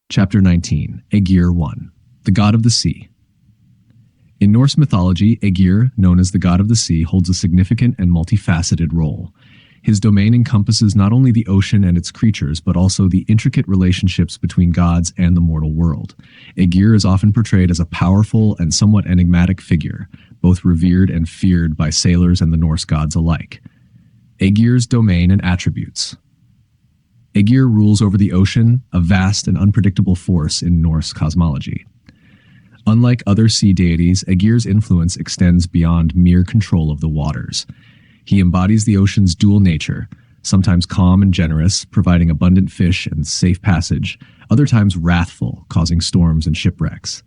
Chapter 19, Ægir 1, the god of the sea. In Norse mythology, Ægir, known as the god of the sea, holds a significant and multifaceted role. His domain encompasses not only the ocean and its creatures, but also the intricate relationships between gods and the mortal world. Ægir is often portrayed as a powerful and somewhat enigmatic figure, both revered and feared by sailors and the Norse gods alike. Ægir's domain and attributes. Ægir rules over the ocean, a vast and unpredictable force in Norse cosmology. Unlike other sea deities, Ægir's influence extends beyond mere control of the waters. He embodies the ocean's dual nature, sometimes calm and generous, providing abundant fish and safe passage, other times wrathful, causing storms and shipwrecks.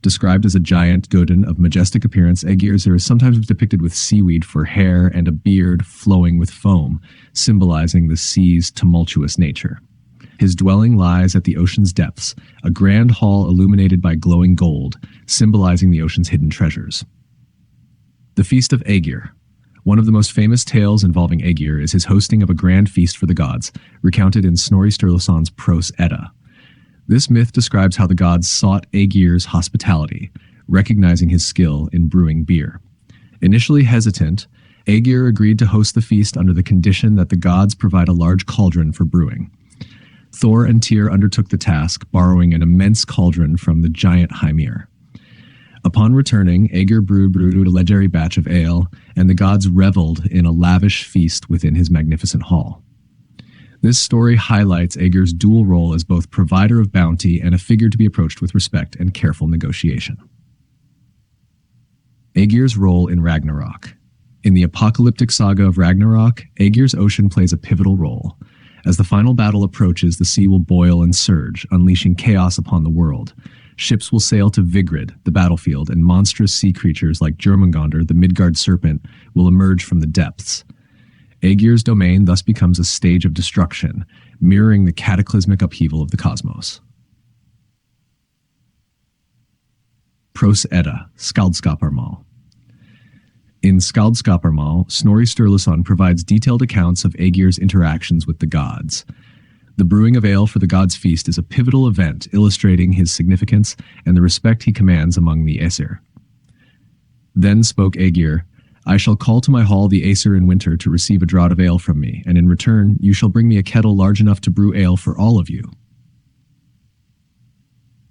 Described as a giant Godin of majestic appearance, Ægir is sometimes depicted with seaweed for hair and a beard flowing with foam, symbolizing the sea's tumultuous nature. His dwelling lies at the ocean's depths, a grand hall illuminated by glowing gold, symbolizing the ocean's hidden treasures. The Feast of Ægir. One of the most famous tales involving Ægir is his hosting of a grand feast for the gods, recounted in Snorri Sturluson's Prose Edda. This myth describes how the gods sought Ægir's hospitality, recognizing his skill in brewing beer. Initially hesitant, Ægir agreed to host the feast under the condition that the gods provide a large cauldron for brewing. Thor and Tyr undertook the task, borrowing an immense cauldron from the giant Hymir. Upon returning, Ægir brewed a legendary batch of ale, and the gods reveled in a lavish feast within his magnificent hall. This story highlights Ægir's dual role as both provider of bounty and a figure to be approached with respect and careful negotiation. Ægir's role in Ragnarok. In the apocalyptic saga of Ragnarok, Ægir's ocean plays a pivotal role. As the final battle approaches, the sea will boil and surge, unleashing chaos upon the world. Ships will sail to Vigrid, the battlefield, and monstrous sea creatures like Jormungandr, the Midgard serpent, will emerge from the depths. Ægir's domain thus becomes a stage of destruction, mirroring the cataclysmic upheaval of the cosmos. Prose Edda, Skaldskaparmal. In Skaldskaparmal, Snorri Sturluson provides detailed accounts of Ægir's interactions with the gods. The brewing of ale for the gods' feast is a pivotal event illustrating his significance and the respect he commands among the Æsir. Then spoke Ægir, "I shall call to my hall the Æsir in winter to receive a draught of ale from me, and in return you shall bring me a kettle large enough to brew ale for all of you."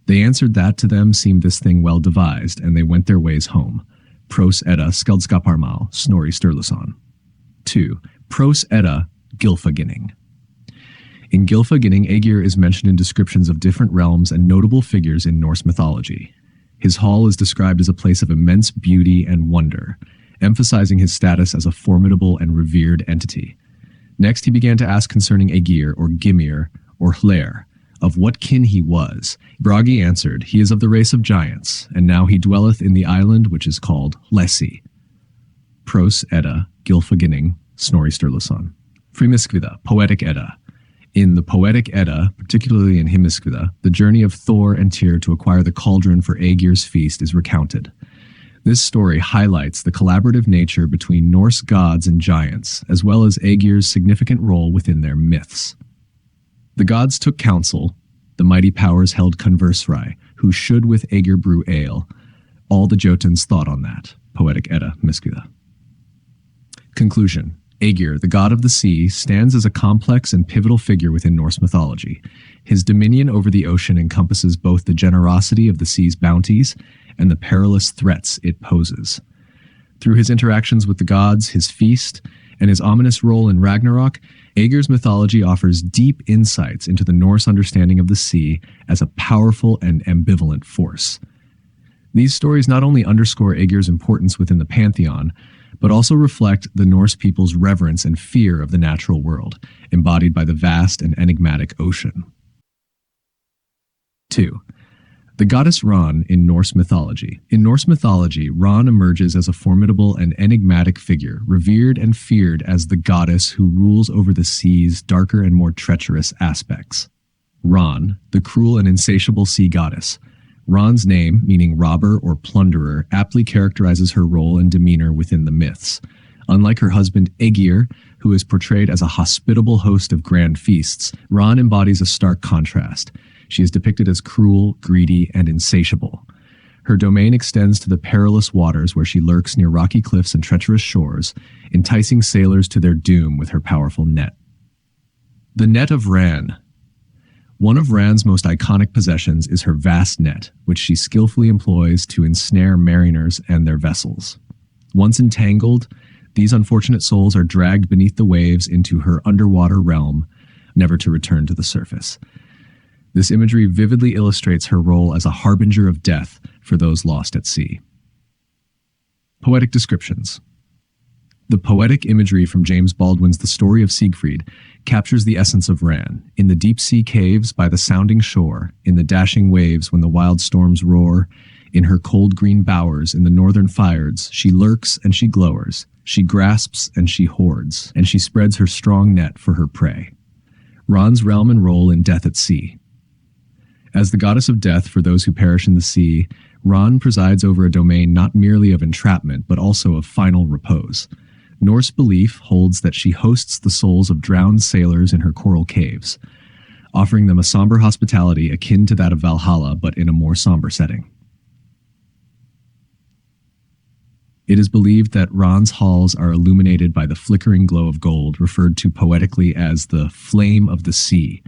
They answered that to them seemed this thing well devised, and they went their ways home. Prose Edda, Skaldskaparmal, Snorri Sturluson. 2. Prose Edda, Gylfaginning. In Gylfaginning, Ægir is mentioned in descriptions of different realms and notable figures in Norse mythology. His hall is described as a place of immense beauty and wonder, emphasizing his status as a formidable and revered entity. Next, he began to ask concerning Ægir, or Gymir, or Hlair, of what kin he was. Bragi answered, "He is of the race of giants, and now he dwelleth in the island which is called Hlessi." Prose Edda, Gylfaginning, Snorri Sturluson. Frimiskvida, Poetic Edda. In the Poetic Edda, particularly in Hymiskvida, the journey of Thor and Tyr to acquire the cauldron for Ægir's feast is recounted. This story highlights the collaborative nature between Norse gods and giants, as well as Ægir's significant role within their myths. The gods took counsel, the mighty powers held conversrai, who should with Ægir brew ale. All the Jotuns thought on that. Poetic Edda, Miskvida. Conclusion. Ægir, the god of the sea, stands as a complex and pivotal figure within Norse mythology. His dominion over the ocean encompasses both the generosity of the sea's bounties and the perilous threats it poses. Through his interactions with the gods, his feast, and his ominous role in Ragnarok, Ægir's mythology offers deep insights into the Norse understanding of the sea as a powerful and ambivalent force. These stories not only underscore Ægir's importance within the pantheon, but also reflect the Norse people's reverence and fear of the natural world, embodied by the vast and enigmatic ocean. 2. The goddess Ran in Norse mythology. In Norse mythology, Ran emerges as a formidable and enigmatic figure, revered and feared as the goddess who rules over the sea's darker and more treacherous aspects. Ran, the cruel and insatiable sea goddess. Ran's name, meaning robber or plunderer, aptly characterizes her role and demeanor within the myths. Unlike her husband Ægir, who is portrayed as a hospitable host of grand feasts, Ran embodies a stark contrast. She is depicted as cruel, greedy, and insatiable. Her domain extends to the perilous waters where she lurks near rocky cliffs and treacherous shores, enticing sailors to their doom with her powerful net. The net of Ran. One of Ran's most iconic possessions is her vast net, which she skillfully employs to ensnare mariners and their vessels. Once entangled, these unfortunate souls are dragged beneath the waves into her underwater realm, never to return to the surface. This imagery vividly illustrates her role as a harbinger of death for those lost at sea. Poetic descriptions. The poetic imagery from James Baldwin's The Story of Siegfried captures the essence of Ran. In the deep-sea caves by the sounding shore, in the dashing waves when the wild storms roar, in her cold green bowers in the northern fjords, she lurks and she glowers, she grasps and she hoards, and she spreads her strong net for her prey. Ran's realm and role in Death at Sea. As the goddess of death for those who perish in the sea, Ran presides over a domain not merely of entrapment but also of final repose. Norse belief holds that she hosts the souls of drowned sailors in her coral caves, offering them a somber hospitality akin to that of Valhalla but in a more somber setting. It is believed that Ran's halls are illuminated by the flickering glow of gold, referred to poetically as the flame of the sea.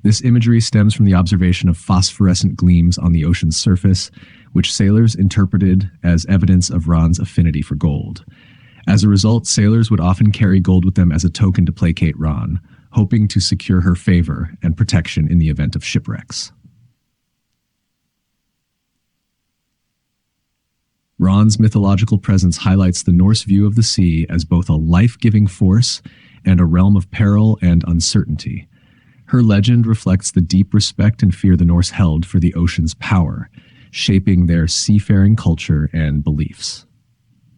This imagery stems from the observation of phosphorescent gleams on the ocean's surface, which sailors interpreted as evidence of Ran's affinity for gold. As a result, sailors would often carry gold with them as a token to placate Ran, hoping to secure her favor and protection in the event of shipwrecks. Ran's mythological presence highlights the Norse view of the sea as both a life-giving force and a realm of peril and uncertainty. Her legend reflects the deep respect and fear the Norse held for the ocean's power, shaping their seafaring culture and beliefs.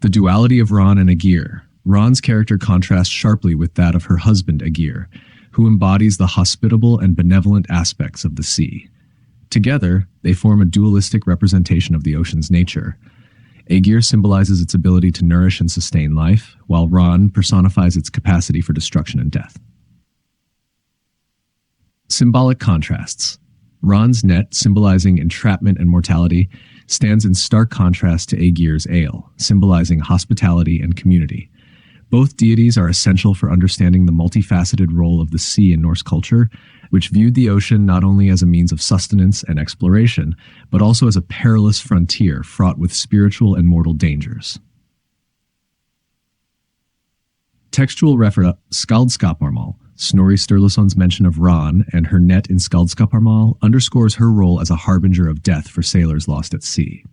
The duality of Ran and Ægir. Ran's character contrasts sharply with that of her husband Ægir, who embodies the hospitable and benevolent aspects of the sea. Together, they form a dualistic representation of the ocean's nature. Ægir symbolizes its ability to nourish and sustain life, while Ran personifies its capacity for destruction and death. Symbolic contrasts. Ran's net, symbolizing entrapment and mortality, stands in stark contrast to Ægir's ale, symbolizing hospitality and community. Both deities are essential for understanding the multifaceted role of the sea in Norse culture, which viewed the ocean not only as a means of sustenance and exploration, but also as a perilous frontier fraught with spiritual and mortal dangers. Textual reference: Skaldskaparmal. Snorri Sturluson's mention of Ran and her net in Skaldskaparmal underscores her role as a harbinger of death for sailors lost at sea.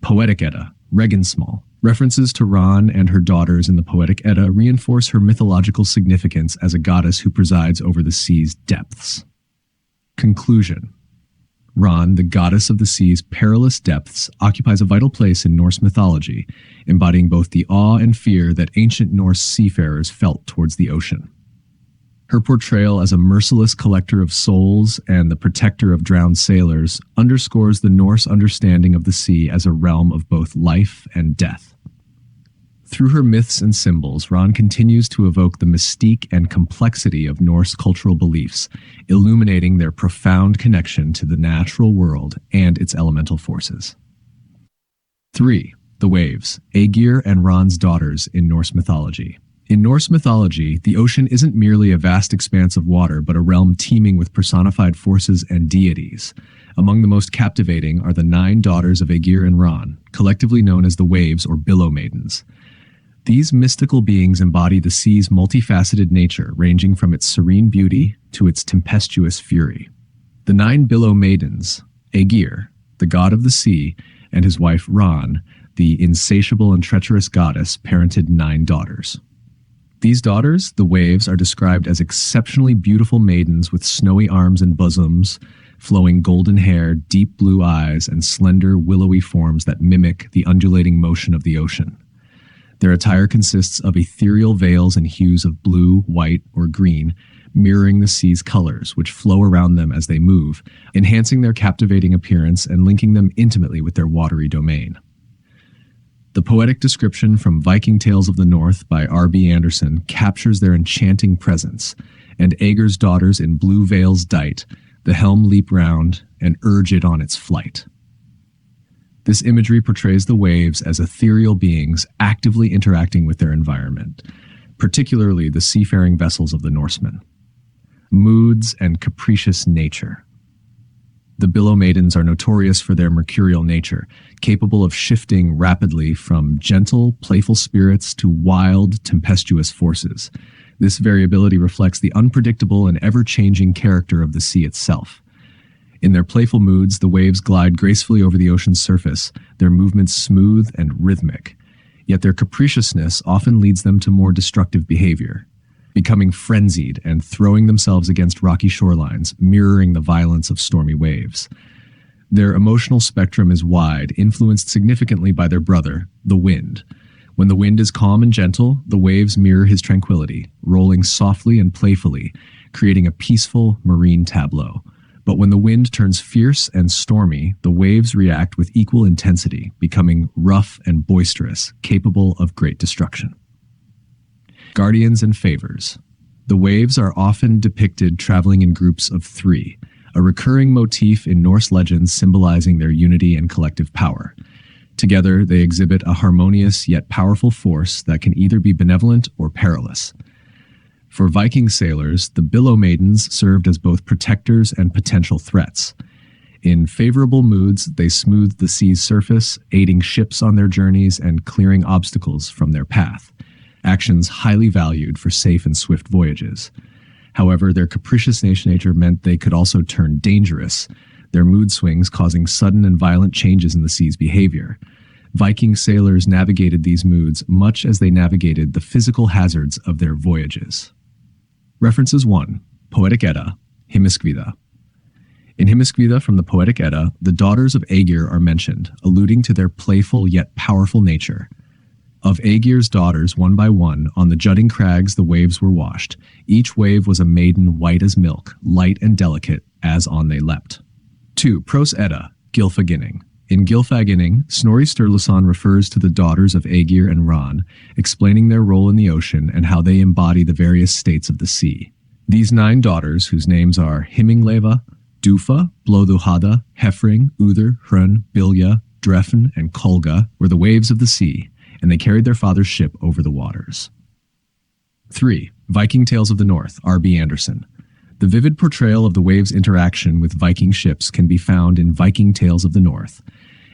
Poetic Edda, Regnsmal. References to Ran and her daughters in the Poetic Edda reinforce her mythological significance as a goddess who presides over the sea's depths. Conclusion. Ran, the goddess of the sea's perilous depths, occupies a vital place in Norse mythology, embodying both the awe and fear that ancient Norse seafarers felt towards the ocean. Her portrayal as a merciless collector of souls and the protector of drowned sailors underscores the Norse understanding of the sea as a realm of both life and death. Through her myths and symbols, Ran continues to evoke the mystique and complexity of Norse cultural beliefs, illuminating their profound connection to the natural world and its elemental forces. 3. The waves, Ægir and Ran's daughters in Norse mythology. In Norse mythology, the ocean isn't merely a vast expanse of water, but a realm teeming with personified forces and deities. Among the most captivating are the 9 daughters of Ægir and Ran, collectively known as the Waves or Billow Maidens. These mystical beings embody the sea's multifaceted nature, ranging from its serene beauty to its tempestuous fury. The 9 Billow Maidens, Ægir, the god of the sea, and his wife Ran, the insatiable and treacherous goddess, parented 9 daughters. These daughters, the Waves, are described as exceptionally beautiful maidens with snowy arms and bosoms, flowing golden hair, deep blue eyes, and slender, willowy forms that mimic the undulating motion of the ocean. Their attire consists of ethereal veils and hues of blue, white, or green, mirroring the sea's colors, which flow around them as they move, enhancing their captivating appearance and linking them intimately with their watery domain. The poetic description from Viking Tales of the North by R.B. Anderson captures their enchanting presence, and Ægir's daughters in blue veils dight, the helm leap round, and urge it on its flight. This imagery portrays the waves as ethereal beings actively interacting with their environment, particularly the seafaring vessels of the Norsemen. Moods and capricious nature. The billow maidens are notorious for their mercurial nature, capable of shifting rapidly from gentle, playful spirits to wild, tempestuous forces. This variability reflects the unpredictable and ever-changing character of the sea itself. In their playful moods, the waves glide gracefully over the ocean's surface, their movements smooth and rhythmic. Yet their capriciousness often leads them to more destructive behavior, becoming frenzied and throwing themselves against rocky shorelines, mirroring the violence of stormy waves. Their emotional spectrum is wide, influenced significantly by their brother, the wind. When the wind is calm and gentle, the waves mirror his tranquility, rolling softly and playfully, creating a peaceful marine tableau. But when the wind turns fierce and stormy, the waves react with equal intensity, becoming rough and boisterous, capable of great destruction. Guardians and favors. The waves are often depicted traveling in groups of three, a recurring motif in Norse legends symbolizing their unity and collective power. Together, they exhibit a harmonious yet powerful force that can either be benevolent or perilous. For Viking sailors, the billow maidens served as both protectors and potential threats. In favorable moods, they smoothed the sea's surface, aiding ships on their journeys and clearing obstacles from their path, actions highly valued for safe and swift voyages. However, their capricious nature meant they could also turn dangerous, their mood swings causing sudden and violent changes in the sea's behavior. Viking sailors navigated these moods much as they navigated the physical hazards of their voyages. References 1. Poetic Edda, Hymiskvida. In Hymiskvida from the Poetic Edda, the daughters of Ægir are mentioned, alluding to their playful yet powerful nature. Of Ægir's daughters, one by one, on the jutting crags the waves were washed. Each wave was a maiden white as milk, light and delicate, as on they leapt. 2. Prose Edda, Gylfaginning. In Gylfaginning, Snorri Sturluson refers to the daughters of Ægir and Ran, explaining their role in the ocean and how they embody the various states of the sea. These 9 daughters, whose names are Himingleva, Dufa, Blóðuhada, Hefring, Uther, Hrun, Bilja, Drefn, and Kolga, were the waves of the sea, and they carried their father's ship over the waters. 3. Viking Tales of the North, R.B. Anderson. The vivid portrayal of the waves' interaction with Viking ships can be found in Viking Tales of the North,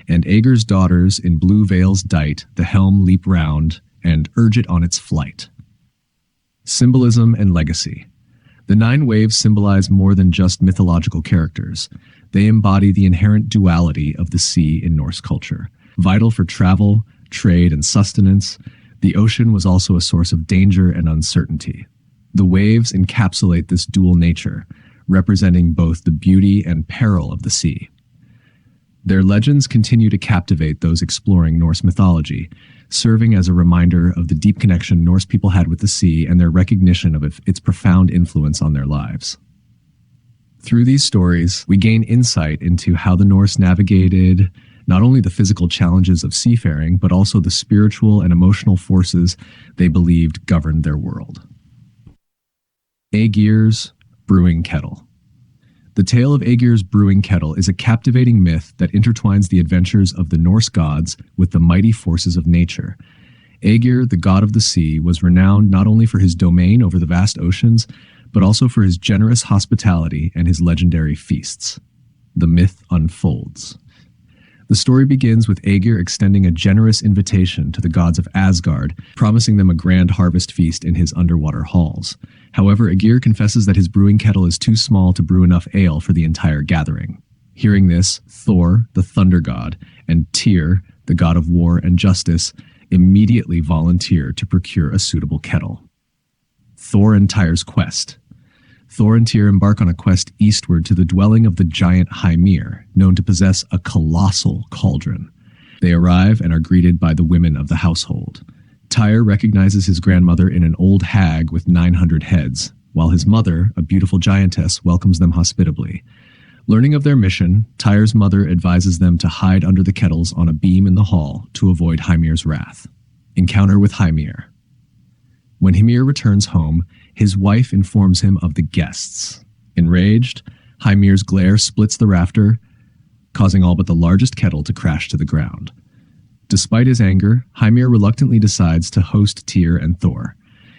and Ægir's daughters in Blue Veil's Dight, the helm leap round, and urge it on its flight. Symbolism and legacy. The 9 waves symbolize more than just mythological characters. They embody the inherent duality of the sea in Norse culture. Vital for travel, trade, and sustenance, the ocean was also a source of danger and uncertainty. The waves encapsulate this dual nature, representing both the beauty and peril of the sea. Their legends continue to captivate those exploring Norse mythology, serving as a reminder of the deep connection Norse people had with the sea and their recognition of its profound influence on their lives. Through these stories, we gain insight into how the Norse navigated not only the physical challenges of seafaring, but also the spiritual and emotional forces they believed governed their world. Ægir's Brewing Kettle. The tale of Ægir's brewing kettle is a captivating myth that intertwines the adventures of the Norse gods with the mighty forces of nature. Ægir, the god of the sea, was renowned not only for his domain over the vast oceans, but also for his generous hospitality and his legendary feasts. The myth unfolds. The story begins with Ægir extending a generous invitation to the gods of Asgard, promising them a grand harvest feast in his underwater halls. However, Ægir confesses that his brewing kettle is too small to brew enough ale for the entire gathering. Hearing this, Thor, the thunder god, and Tyr, the god of war and justice, immediately volunteer to procure a suitable kettle. Thor and Tyr's quest. Thor and Tyr embark on a quest eastward to the dwelling of the giant Hymir, known to possess a colossal cauldron. They arrive and are greeted by the women of the household. Tyr recognizes his grandmother in an old hag with 900 heads, while his mother, a beautiful giantess, welcomes them hospitably. Learning of their mission, Tyr's mother advises them to hide under the kettles on a beam in the hall to avoid Hymir's wrath. Encounter with Hymir. When Hymir returns home, his wife informs him of the guests. Enraged, Hymir's glare splits the rafter, causing all but the largest kettle to crash to the ground. Despite his anger, Hymir reluctantly decides to host Tyr and Thor.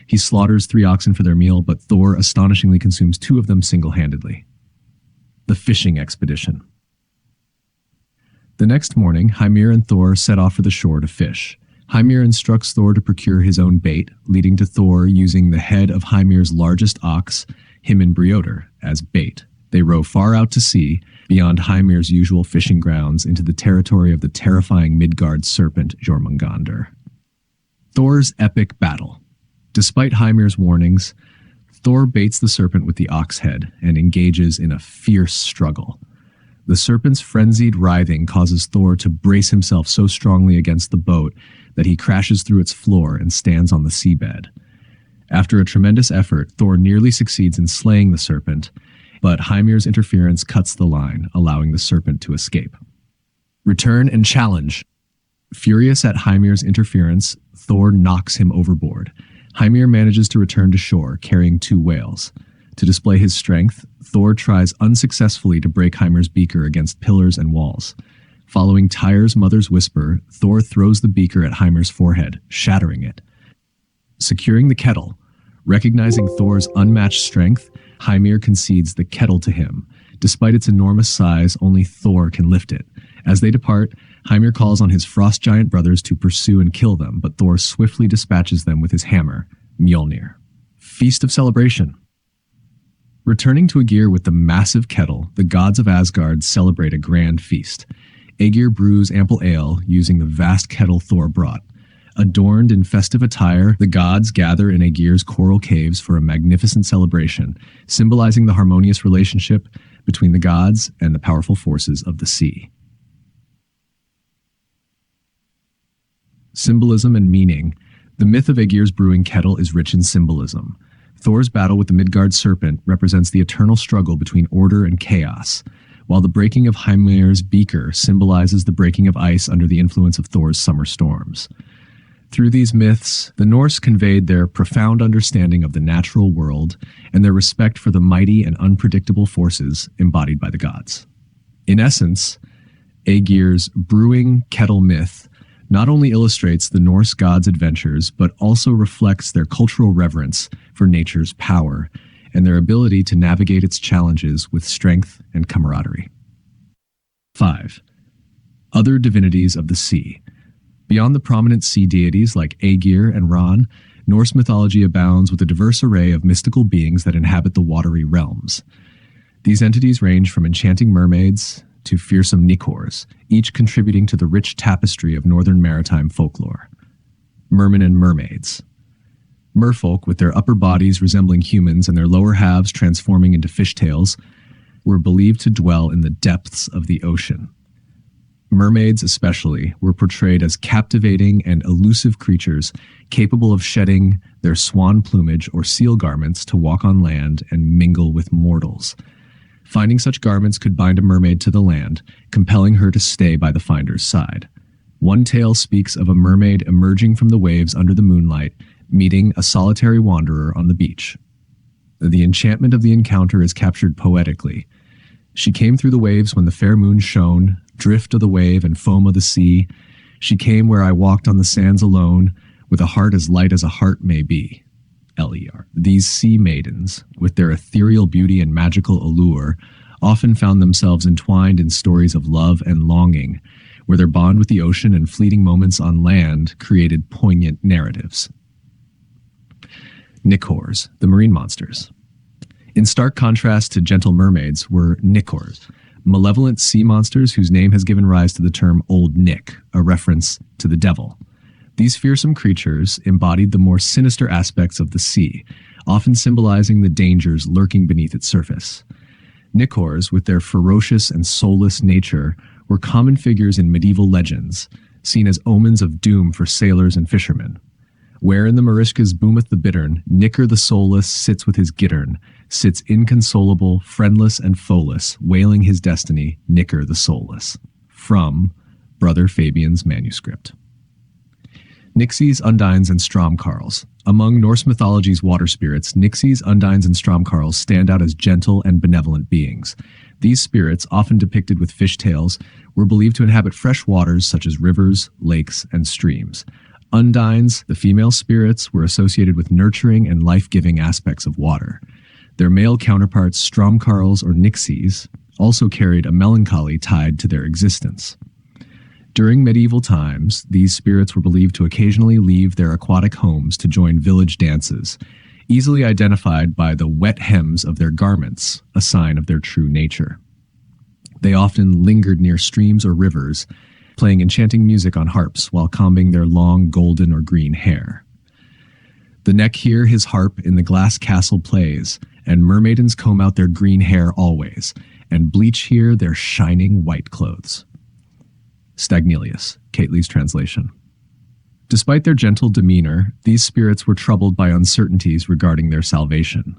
He slaughters 3 oxen for their meal, but Thor astonishingly consumes 2 of them single-handedly. The fishing expedition. The next morning, Hymir and Thor set off for the shore to fish. Hymir instructs Thor to procure his own bait, leading to Thor using the head of Hymir's largest ox, Himinbrjódr, as bait. They row far out to sea, beyond Hymir's usual fishing grounds, into the territory of the terrifying Midgard serpent Jormungandr. Thor's epic battle. Despite Hymir's warnings, Thor baits the serpent with the ox head and engages in a fierce struggle. The serpent's frenzied writhing causes Thor to brace himself so strongly against the boat that he crashes through its floor and stands on the seabed. After a tremendous effort, Thor nearly succeeds in slaying the serpent, but Hymir's interference cuts the line, allowing the serpent to escape. Return and challenge. Furious at Hymir's interference, Thor knocks him overboard. Hymir manages to return to shore, carrying 2 whales. To display his strength, Thor tries unsuccessfully to break Hymir's beaker against pillars and walls. Following Tyr's mother's whisper, Thor throws the beaker at Hymir's forehead, shattering it. Securing the kettle, recognizing Thor's unmatched strength, Hymir concedes the kettle to him. Despite its enormous size, only Thor can lift it. As they depart, Hymir calls on his frost giant brothers to pursue and kill them, but Thor swiftly dispatches them with his hammer, Mjolnir. Feast of celebration. Returning to Ægir with the massive kettle, the gods of Asgard celebrate a grand feast. Ægir brews ample ale using the vast kettle Thor brought. Adorned in festive attire, the gods gather in Ægir's coral caves for a magnificent celebration, symbolizing the harmonious relationship between the gods and the powerful forces of the sea. Symbolism and meaning. The myth of Ægir's brewing kettle is rich in symbolism. Thor's battle with the Midgard serpent represents the eternal struggle between order and chaos, while the breaking of Hymir's beaker symbolizes the breaking of ice under the influence of Thor's summer storms. Through these myths, the Norse conveyed their profound understanding of the natural world and their respect for the mighty and unpredictable forces embodied by the gods. In essence, Ægir's brewing kettle myth not only illustrates the Norse gods' adventures, but also reflects their cultural reverence for nature's power and their ability to navigate its challenges with strength and camaraderie. 5. Other divinities of the sea. Beyond the prominent sea deities like Ægir and Ran, Norse mythology abounds with a diverse array of mystical beings that inhabit the watery realms. These entities range from enchanting mermaids to fearsome Nicors, each contributing to the rich tapestry of northern maritime folklore. Mermen and mermaids. Merfolk, with their upper bodies resembling humans and their lower halves transforming into fishtails, were believed to dwell in the depths of the ocean. Mermaids especially were portrayed as captivating and elusive creatures capable of shedding their swan plumage or seal garments to walk on land and mingle with mortals. Finding such garments could bind a mermaid to the land, compelling her to stay by the finder's side. One tale speaks of a mermaid emerging from the waves under the moonlight, meeting a solitary wanderer on the beach. The enchantment of the encounter is captured poetically. She came through the waves when the fair moon shone, drift of the wave and foam of the sea. She came where I walked on the sands alone, with a heart as light as a heart may be. Ægir. These sea maidens, with their ethereal beauty and magical allure, often found themselves entwined in stories of love and longing, where their bond with the ocean and fleeting moments on land created poignant narratives. Nicors, the marine monsters. In stark contrast to gentle mermaids were Nicors, malevolent sea monsters whose name has given rise to the term Old Nick, a reference to the devil. These fearsome creatures embodied the more sinister aspects of the sea, often symbolizing the dangers lurking beneath its surface. Nicors, with their ferocious and soulless nature, were common figures in medieval legends, seen as omens of doom for sailors and fishermen. Where in the Marishkas boometh the bittern, Nicker the soulless sits with his gittern, sits inconsolable, friendless and foeless, wailing his destiny, Nicker the soulless. From Brother Fabian's manuscript. Nixies, Undines, and Stromkarls. Among Norse mythology's water spirits, Nixies, Undines, and Stromkarls stand out as gentle and benevolent beings. These spirits, often depicted with fishtails, were believed to inhabit fresh waters such as rivers, lakes, and streams. Undines, the female spirits, were associated with nurturing and life-giving aspects of water. Their male counterparts, Stromkarls or Nixies, also carried a melancholy tied to their existence. During medieval times, these spirits were believed to occasionally leave their aquatic homes to join village dances, easily identified by the wet hems of their garments, a sign of their true nature. They often lingered near streams or rivers, playing enchanting music on harps while combing their long golden or green hair. The neck hear his harp in the glass castle plays, and mermaidens comb out their green hair always, and bleach here their shining white clothes. Stagnelius, Kate Lee's translation. Despite their gentle demeanor, these spirits were troubled by uncertainties regarding their salvation.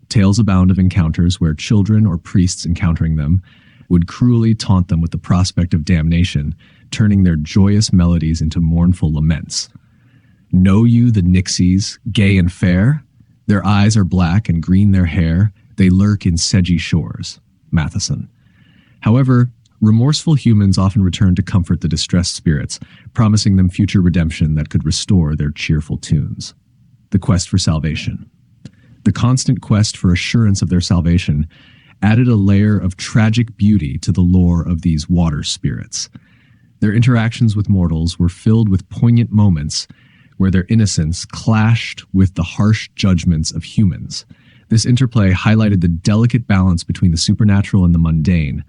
Tales abound of encounters where children or priests encountering them would cruelly taunt them with the prospect of damnation, turning their joyous melodies into mournful laments. Know you the Nixies, gay and fair? Their eyes are black and green their hair, they lurk in sedgy shores. Matheson. However, remorseful humans often return to comfort the distressed spirits, promising them future redemption that could restore their cheerful tunes. The quest for salvation. The constant quest for assurance of their salvation added a layer of tragic beauty to the lore of these water spirits. Their interactions with mortals were filled with poignant moments where their innocence clashed with the harsh judgments of humans. This interplay highlighted the delicate balance between the supernatural and the mundane,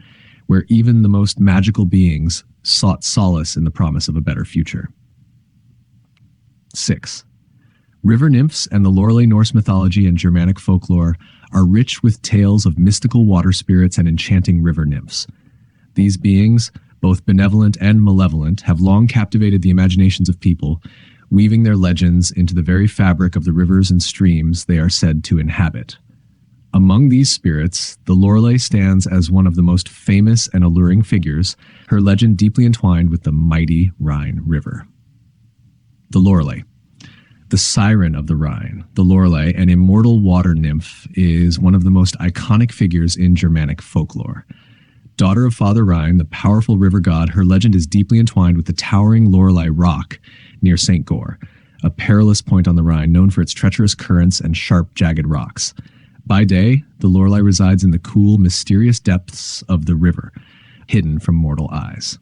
where even the most magical beings sought solace in the promise of a better future. 6. River nymphs and the Lorelei Norse mythology and Germanic folklore are rich with tales of mystical water spirits and enchanting river nymphs. These beings, both benevolent and malevolent, have long captivated the imaginations of people, weaving their legends into the very fabric of the rivers and streams they are said to inhabit. Among these spirits, the Lorelei stands as one of the most famous and alluring figures, her legend deeply entwined with the mighty Rhine River. The Lorelei. The siren of the Rhine, the Lorelei, an immortal water nymph, is one of the most iconic figures in Germanic folklore. Daughter of Father Rhine, the powerful river god, her legend is deeply entwined with the towering Lorelei Rock near St. Goar, a perilous point on the Rhine known for its treacherous currents and sharp, jagged rocks. By day, the Lorelei resides in the cool, mysterious depths of the river, hidden from mortal eyes.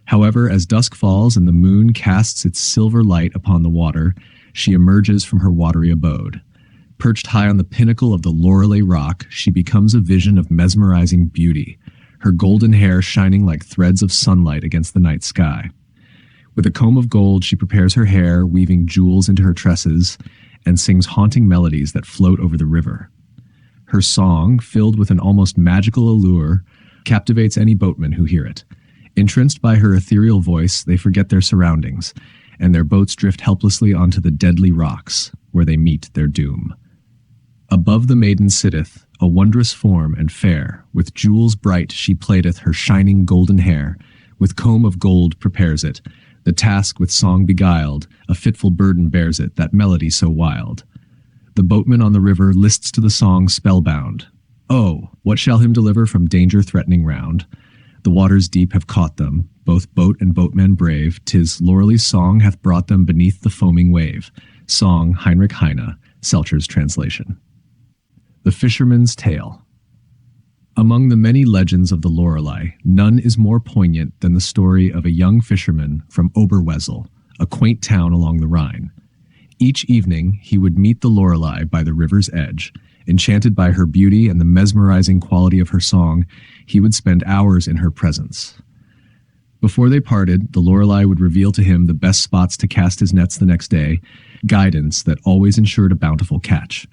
However, as dusk falls and the moon casts its silver light upon the water, she emerges from her watery abode. Perched high on the pinnacle of the Lorelei Rock, she becomes a vision of mesmerizing beauty, her golden hair shining like threads of sunlight against the night sky. With a comb of gold, she prepares her hair, weaving jewels into her tresses, and sings haunting melodies that float over the river. Her song, filled with an almost magical allure, captivates any boatman who hear it. Entranced by her ethereal voice, they forget their surroundings, and their boats drift helplessly onto the deadly rocks, where they meet their doom. Above the maiden sitteth, a wondrous form and fair, with jewels bright she plaiteth her shining golden hair, with comb of gold prepares it, the task with song beguiled, a fitful burden bears it, that melody so wild. The boatman on the river lists to the song spellbound. Oh, what shall him deliver from danger threatening round? The waters deep have caught them, both boat and boatman brave, 'tis Lorelei's song hath brought them beneath the foaming wave. Song Heinrich Heine, Selcher's translation. The Fisherman's Tale. Among the many legends of the Lorelei, none is more poignant than the story of a young fisherman from Oberwesel, a quaint town along the Rhine. Each evening, he would meet the Lorelei by the river's edge. Enchanted by her beauty and the mesmerizing quality of her song, he would spend hours in her presence. Before they parted, the Lorelei would reveal to him the best spots to cast his nets the next day, guidance that always ensured a bountiful catch.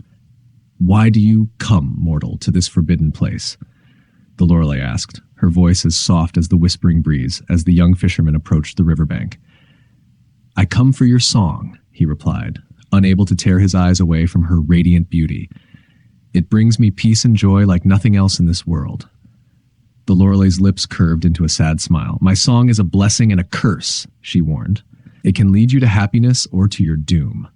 "Why do you come, mortal, to this forbidden place?" the Lorelei asked, her voice as soft as the whispering breeze, as the young fisherman approached the riverbank. "I come for your song," he replied, unable to tear his eyes away from her radiant beauty. "It brings me peace and joy like nothing else in this world." The Lorelei's lips curved into a sad smile. "My song is a blessing and a curse," she warned. It can lead you to happiness or to your doom.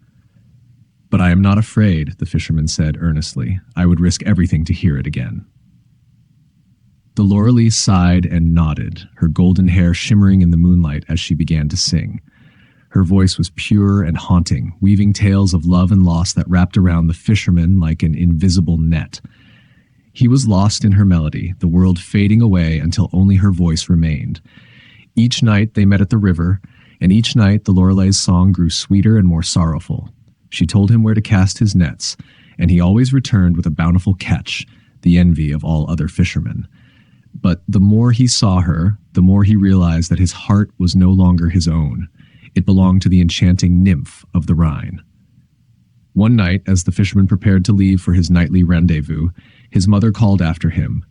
But I am not afraid, the fisherman said earnestly. I would risk everything to hear it again. The Lorelei sighed and nodded, her golden hair shimmering in the moonlight as she began to sing. Her voice was pure and haunting, weaving tales of love and loss that wrapped around the fisherman like an invisible net. He was lost in her melody, the world fading away until only her voice remained. Each night they met at the river, and each night the Lorelei's song grew sweeter and more sorrowful. She told him where to cast his nets, and he always returned with a bountiful catch, the envy of all other fishermen. But the more he saw her, the more he realized that his heart was no longer his own. It belonged to the enchanting nymph of the Rhine. One night, as the fisherman prepared to leave for his nightly rendezvous, his mother called after him,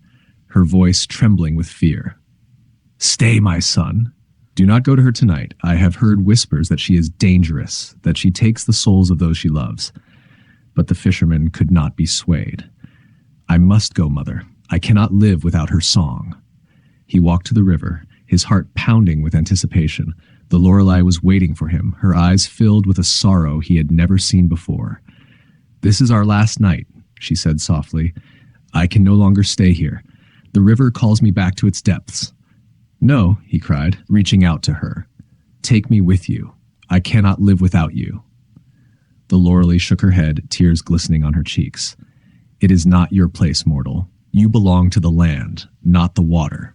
her voice trembling with fear. "Stay, my son. Do not go to her tonight. I have heard whispers that she is dangerous, that she takes the souls of those she loves." But the fisherman could not be swayed. "I must go, mother. I cannot live without her song." He walked to the river, his heart pounding with anticipation. The Lorelei was waiting for him, her eyes filled with a sorrow he had never seen before. "This is our last night," she said softly. "I can no longer stay here. The river calls me back to its depths." "No," he cried, reaching out to her. "Take me with you. I cannot live without you." The Lorelei shook her head, tears glistening on her cheeks. "It is not your place, mortal. You belong to the land, not the water."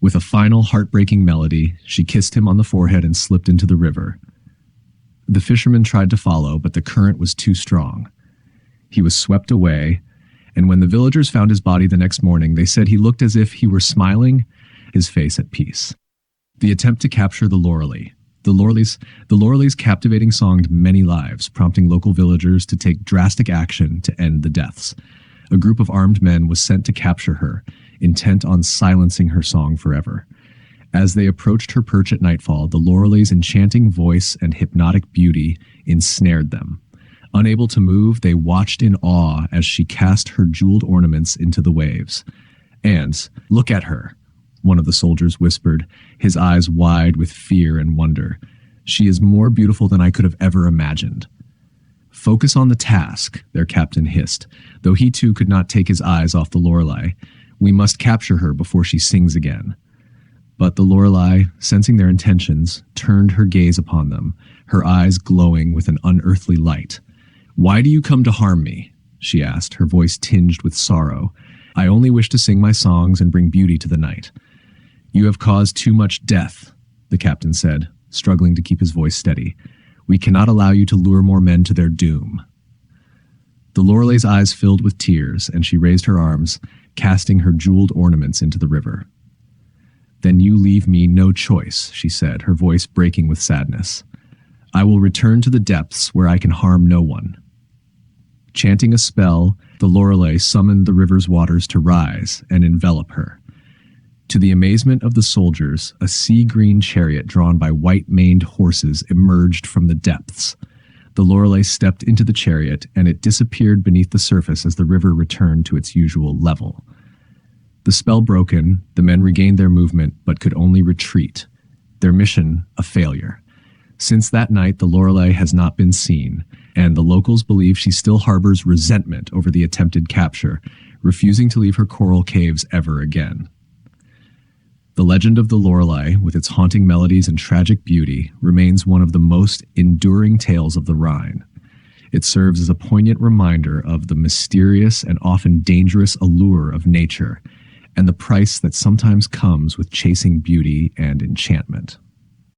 With a final heartbreaking melody, she kissed him on the forehead and slipped into the river. The fisherman tried to follow, but the current was too strong. He was swept away, and when the villagers found his body the next morning, they said he looked as if he were smiling, his face at peace. The attempt to capture the Lorelei. The Lorelei's captivating songed many lives, prompting local villagers to take drastic action to end the deaths. A group of armed men was sent to capture her, intent on silencing her song forever. As they approached her perch at nightfall, the Lorelei's enchanting voice and hypnotic beauty ensnared them. Unable to move, they watched in awe as she cast her jeweled ornaments into the waves. And, "Look at her," one of the soldiers whispered, his eyes wide with fear and wonder. "She is more beautiful than I could have ever imagined." "Focus on the task," their captain hissed, though he too could not take his eyes off the Lorelei. "We must capture her before she sings again." But the Lorelei, sensing their intentions, turned her gaze upon them, her eyes glowing with an unearthly light. "Why do you come to harm me?" she asked, her voice tinged with sorrow. "I only wish to sing my songs and bring beauty to the night." "You have caused too much death," the captain said, struggling to keep his voice steady. "We cannot allow you to lure more men to their doom." The Lorelei's eyes filled with tears, and she raised her arms, casting her jeweled ornaments into the river. "Then you leave me no choice," she said, her voice breaking with sadness. "I will return to the depths where I can harm no one." Chanting a spell, the Lorelei summoned the river's waters to rise and envelop her. To the amazement of the soldiers, a sea-green chariot drawn by white-maned horses emerged from the depths. The Lorelei stepped into the chariot, and it disappeared beneath the surface as the river returned to its usual level. The spell broken, the men regained their movement but could only retreat, their mission a failure. Since that night, the Lorelei has not been seen, and the locals believe she still harbors resentment over the attempted capture, refusing to leave her coral caves ever again. The legend of the Lorelei, with its haunting melodies and tragic beauty, remains one of the most enduring tales of the Rhine. It serves as a poignant reminder of the mysterious and often dangerous allure of nature, and the price that sometimes comes with chasing beauty and enchantment.